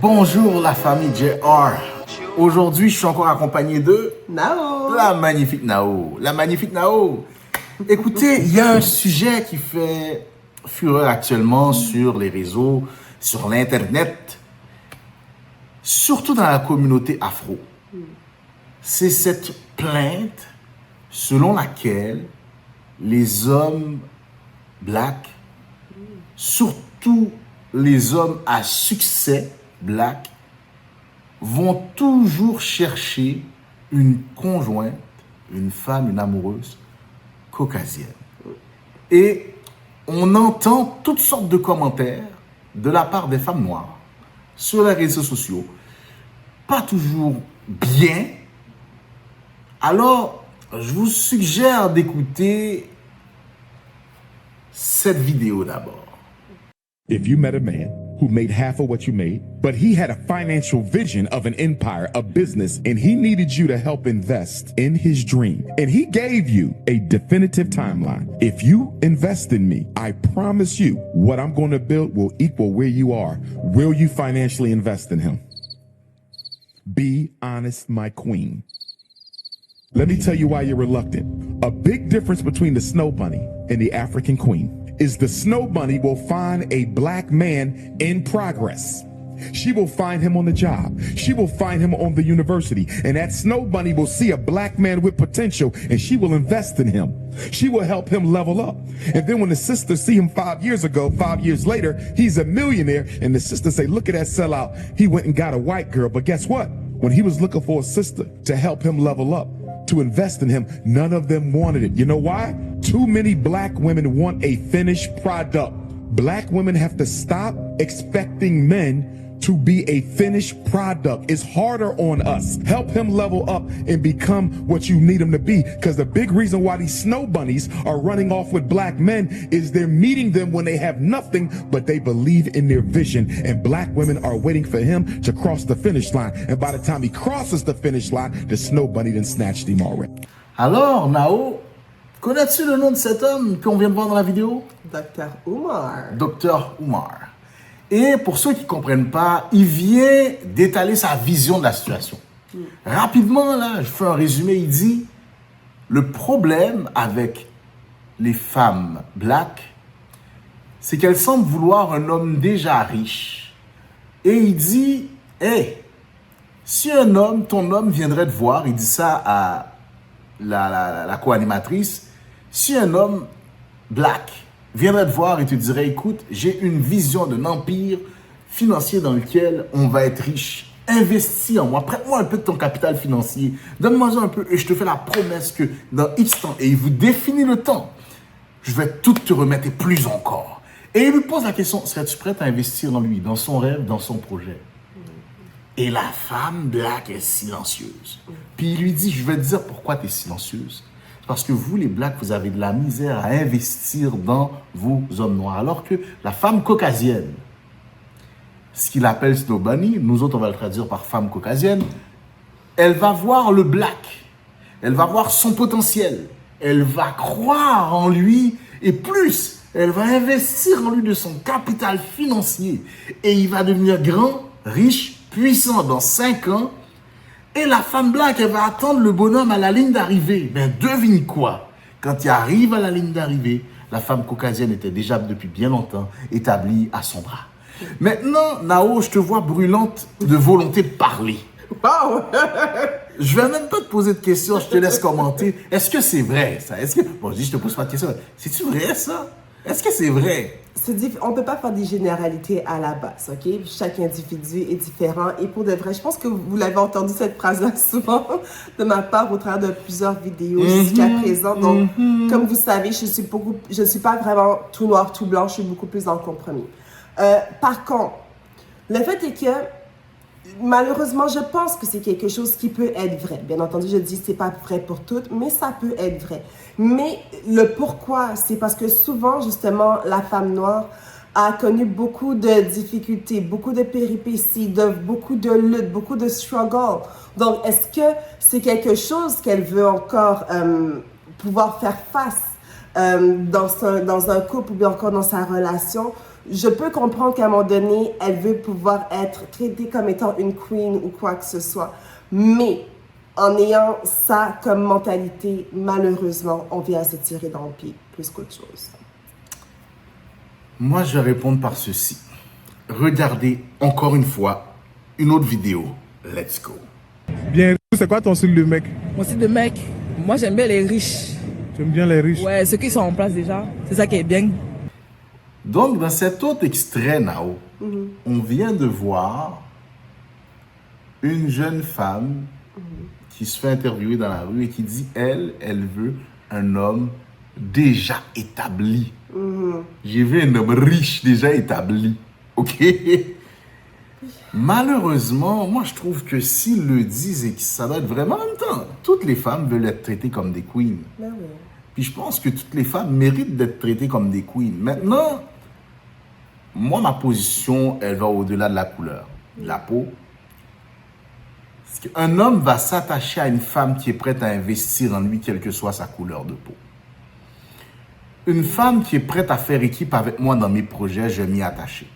Bonjour la famille JR. Aujourd'hui, je suis encore accompagné de Nao. la magnifique Nao. La magnifique Nao. Écoutez, il y a un sujet qui fait fureur actuellement sur les réseaux, sur l'Internet, surtout dans la communauté afro. C'est cette plainte selon laquelle les hommes blacks, surtout les hommes à succès blacks, vont toujours chercher une conjointe, une femme, une amoureuse caucasienne. Et on entend toutes sortes de commentaires de la part des femmes noires sur les réseaux sociaux, pas toujours bien. Alors, je vous suggère d'écouter cette vidéo d'abord. If you met a man who made half of what you made, but he had a financial vision of an empire, a business, and he needed you to help invest in his dream, and he gave you a definitive timeline. If you invest in me, I promise you what I'm going to build will equal where you are. Will you financially invest in him? Be honest, my queen. Let me tell you why you're reluctant. A big difference between the snow bunny and the African queen is the snow bunny will find a black man in progress. She will find him on the job. She will find him on the university. And that snow bunny will see a black man with potential and she will invest in him. She will help him level up. And then when the sisters see him 5 years ago, 5 years later, he's a millionaire. And the sisters say, look at that sellout. He went and got a white girl. But guess what? When he was looking for a sister to help him level up, to invest in him, none of them wanted it. You know why? Too many black women want a finished product. Black women have to stop expecting men to be a finished product. It's harder on us. Help him level up and become what you need him to be. Because the big reason why these snow bunnies are running off with black men is they're meeting them when they have nothing, but they believe in their vision. And black women are waiting for him to cross the finish line. And by the time he crosses the finish line, the snow bunny done snatched him already. Alors, Nao, connais-tu le nom de cet homme qu'on vient de voir dans la vidéo? Dr. Umar. Dr. Umar. Et pour ceux qui ne comprennent pas, il vient d'étaler sa vision de la situation. Rapidement, là, je fais un résumé, il dit, le problème avec les femmes blacks, c'est qu'elles semblent vouloir un homme déjà riche. Et il dit, hey, si ton homme viendrait te voir, il dit ça à la co-animatrice, si un homme black viendrait te voir et te dirait, écoute, j'ai une vision d'un empire financier dans lequel on va être riche. Investis en moi, prête-moi un peu de ton capital financier, donne-moi un peu et je te fais la promesse que dans X temps, et il vous définit le temps, je vais tout te remettre et plus encore. Et il lui pose la question, serais-tu prête à investir dans lui, dans son rêve, dans son projet? Et la femme black est silencieuse. Puis il lui dit, je vais te dire pourquoi tu es silencieuse. Parce que vous, les blacks, vous avez de la misère à investir dans vos hommes noirs. Alors que la femme caucasienne, ce qu'il appelle Snow Bunny, nous autres, on va le traduire par femme caucasienne, elle va voir le black. Elle va voir son potentiel. Elle va croire en lui. Et plus, elle va investir en lui de son capital financier. Et il va devenir grand, riche, puissant dans 5 ans. Et la femme black, elle va attendre le bonhomme à la ligne d'arrivée. Ben, devine quoi? Quand il arrive à la ligne d'arrivée, la femme caucasienne était déjà depuis bien longtemps établie à son bras. Maintenant, Nao, je te vois brûlante de volonté de parler. Wow! Je vais même pas te poser de questions, je te laisse commenter. Est-ce que c'est vrai, ça? Bon, je dis, je te pose pas de questions. C'est-tu vrai, ça? Est-ce que c'est vrai? On ne peut pas faire des généralités à la base, OK? Chaque individu est différent. Et pour de vrai, je pense que vous l'avez entendu cette phrase-là souvent de ma part au travers de plusieurs vidéos jusqu'à présent. Donc, comme vous savez, je suis pas vraiment tout noir, tout blanc. Je suis beaucoup plus dans le compromis. Par contre, le fait est que malheureusement, je pense que c'est quelque chose qui peut être vrai. Bien entendu, je dis que ce n'est pas vrai pour toutes, mais ça peut être vrai. Mais le pourquoi, c'est parce que souvent, justement, la femme noire a connu beaucoup de difficultés, beaucoup de péripéties, beaucoup de luttes, beaucoup de struggles. Donc, est-ce que c'est quelque chose qu'elle veut encore pouvoir faire face dans un couple ou bien encore dans sa relation? je peux comprendre qu'à un moment donné, elle veut pouvoir être traitée comme étant une queen ou quoi que ce soit. Mais en ayant ça comme mentalité, malheureusement, on vient se tirer dans le pied plus qu'autre chose. Moi, je vais répondre par ceci. Regardez encore une fois une autre vidéo. Let's go. Bien, c'est quoi ton style de mec? Mon style de mec, moi j'aime bien les riches. Tu aimes bien les riches? Ouais, ceux qui sont en place déjà, c'est ça qui est bien. Donc, dans cet autre extrait, Nao, on vient de voir une jeune femme qui se fait interviewer dans la rue et qui dit, elle veut un homme déjà établi. J'ai vu un homme riche déjà établi. OK? Malheureusement, moi, je trouve que s'ils le disent et que ça doit être vraiment en même temps, toutes les femmes veulent être traitées comme des queens. Ben oui. Puis je pense que toutes les femmes méritent d'être traitées comme des queens. Maintenant, moi, ma position, elle va au-delà de la couleur, de la peau. Parce qu'un homme va s'attacher à une femme qui est prête à investir en lui, quelle que soit sa couleur de peau. Une femme qui est prête à faire équipe avec moi dans mes projets, je vais m'y attacher.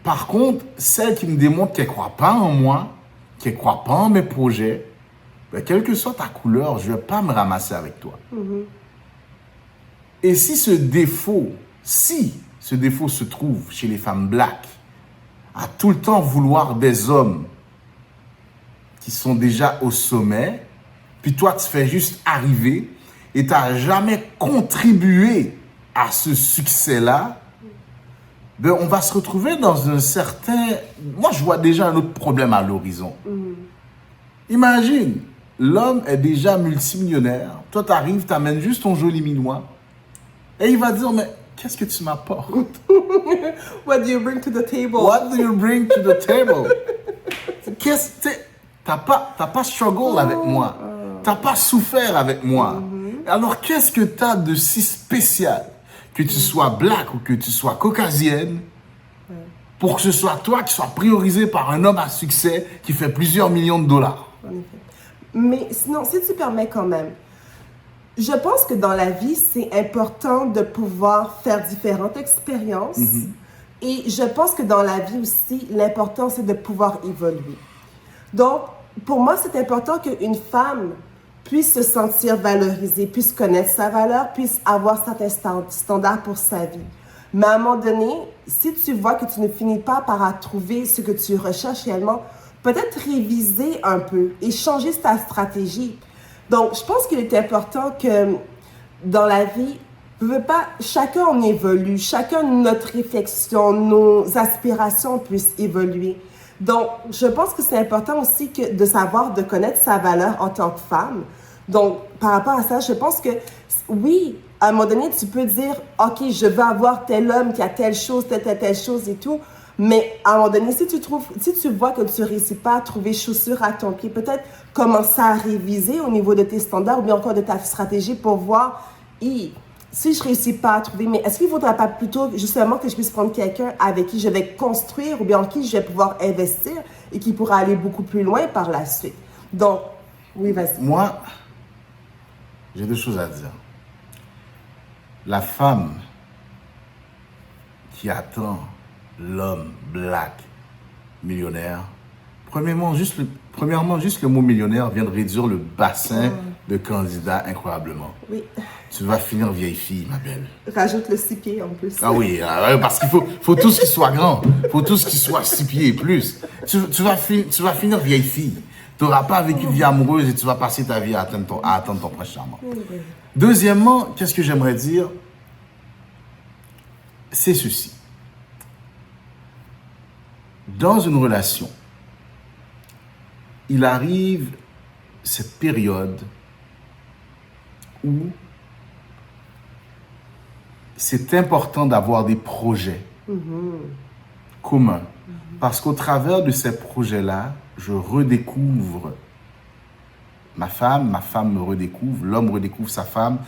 Par contre, celle qui me démontre qu'elle ne croit pas en moi, qu'elle ne croit pas en mes projets, ben, quelle que soit ta couleur, je ne vais pas me ramasser avec toi. Et si ce défaut se trouve chez les femmes blacks, à tout le temps vouloir des hommes qui sont déjà au sommet, puis toi, tu fais juste arriver et tu n'as jamais contribué à ce succès-là, ben, on va se retrouver dans un certain... Moi, je vois déjà un autre problème à l'horizon. Imagine, l'homme est déjà multimillionnaire. Toi, tu arrives, tu amènes juste ton joli minois. Et il va dire, mais qu'est-ce que tu m'apportes? What do you bring to the table? What do you bring to the table? T'as pas struggle avec moi. T'as pas souffert avec moi. Alors, qu'est-ce que tu as de si spécial? Que tu sois black ou que tu sois caucasienne, pour que ce soit toi qui sois priorisé par un homme à succès qui fait plusieurs millions de dollars. En effet. Mais sinon, si tu permets quand même, je pense que dans la vie, c'est important de pouvoir faire différentes expériences. Et je pense que dans la vie aussi, l'important, c'est de pouvoir évoluer. Donc, pour moi, c'est important qu'une femme puisse se sentir valorisée, puisse connaître sa valeur, puisse avoir certains standards pour sa vie. Mais à un moment donné, si tu vois que tu ne finis pas par trouver ce que tu recherches réellement, peut-être réviser un peu et changer ta stratégie. Donc, je pense qu'il est important que dans la vie, chacun on évolue, chacun notre réflexion, nos aspirations puissent évoluer. Donc, je pense que c'est important aussi de savoir, de connaître sa valeur en tant que femme. Donc, par rapport à ça, je pense que oui, à un moment donné, tu peux dire, OK, je veux avoir tel homme qui a telle chose et tout. Mais à un moment donné, si tu vois que tu ne réussis pas à trouver chaussure à ton pied, peut-être commencer à réviser au niveau de tes standards ou bien encore de ta stratégie pour voir, si je ne réussis pas à trouver, mais est-ce qu'il ne faudrait pas plutôt justement que je puisse prendre quelqu'un avec qui je vais construire ou bien en qui je vais pouvoir investir et qui pourra aller beaucoup plus loin par la suite. Donc, oui, vas-y. Moi, j'ai deux choses à dire. La femme qui attend l'homme black millionnaire, premièrement, juste le mot millionnaire vient de réduire le bassin de candidats incroyablement. Oui. Tu vas finir vieille fille, ma belle. Rajoute le 6 pieds en plus. Ah oui, parce qu'il faut tous qui soient grands. Il faut tous qui soient 6 pieds et plus. Tu vas finir vieille fille. Tu n'auras pas vécu une vie amoureuse et tu vas passer ta vie à attendre ton prince charmant. Deuxièmement, qu'est-ce que j'aimerais dire? C'est ceci. Dans une relation, il arrive cette période où c'est important d'avoir des projets communs. Parce qu'au travers de ces projets-là, je redécouvre ma femme me redécouvre, l'homme redécouvre sa femme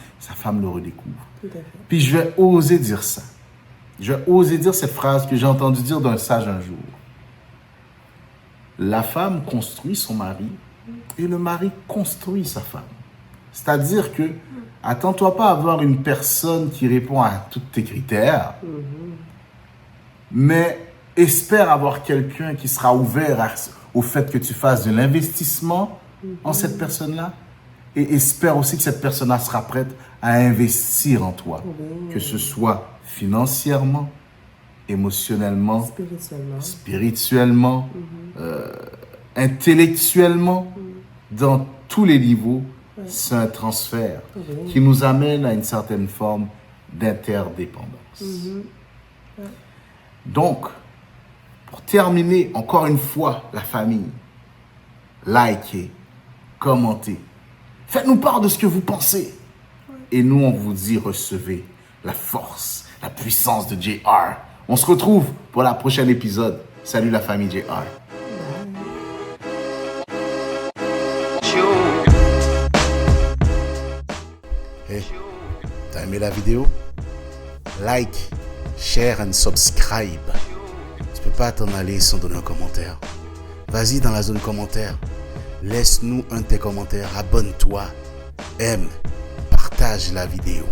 le redécouvre. Tout à fait. Puis je vais oser dire ça. Je vais oser dire cette phrase que j'ai entendu dire d'un sage un jour. La femme construit son mari et le mari construit sa femme. C'est-à-dire que attends-toi pas à avoir une personne qui répond à tous tes critères, mais espère avoir quelqu'un qui sera ouvert au fait que tu fasses de l'investissement en cette personne-là, et espère aussi que cette personne-là sera prête à investir en toi, que ce soit financièrement, émotionnellement, spirituellement, intellectuellement, dans tous les niveaux. C'est un transfert qui nous amène à une certaine forme d'interdépendance. Donc, pour terminer, encore une fois, la famille, likez, commentez, faites-nous part de ce que vous pensez. Et nous, on vous dit, recevez la force, la puissance de JR. On se retrouve pour la prochaine épisode. Salut la famille JR. Hey, t'as aimé la vidéo? Like, share and subscribe. Tu peux pas t'en aller sans donner un commentaire. Vas-y dans la zone commentaire. Laisse-nous un de tes commentaires. Abonne-toi. Aime. Partage la vidéo.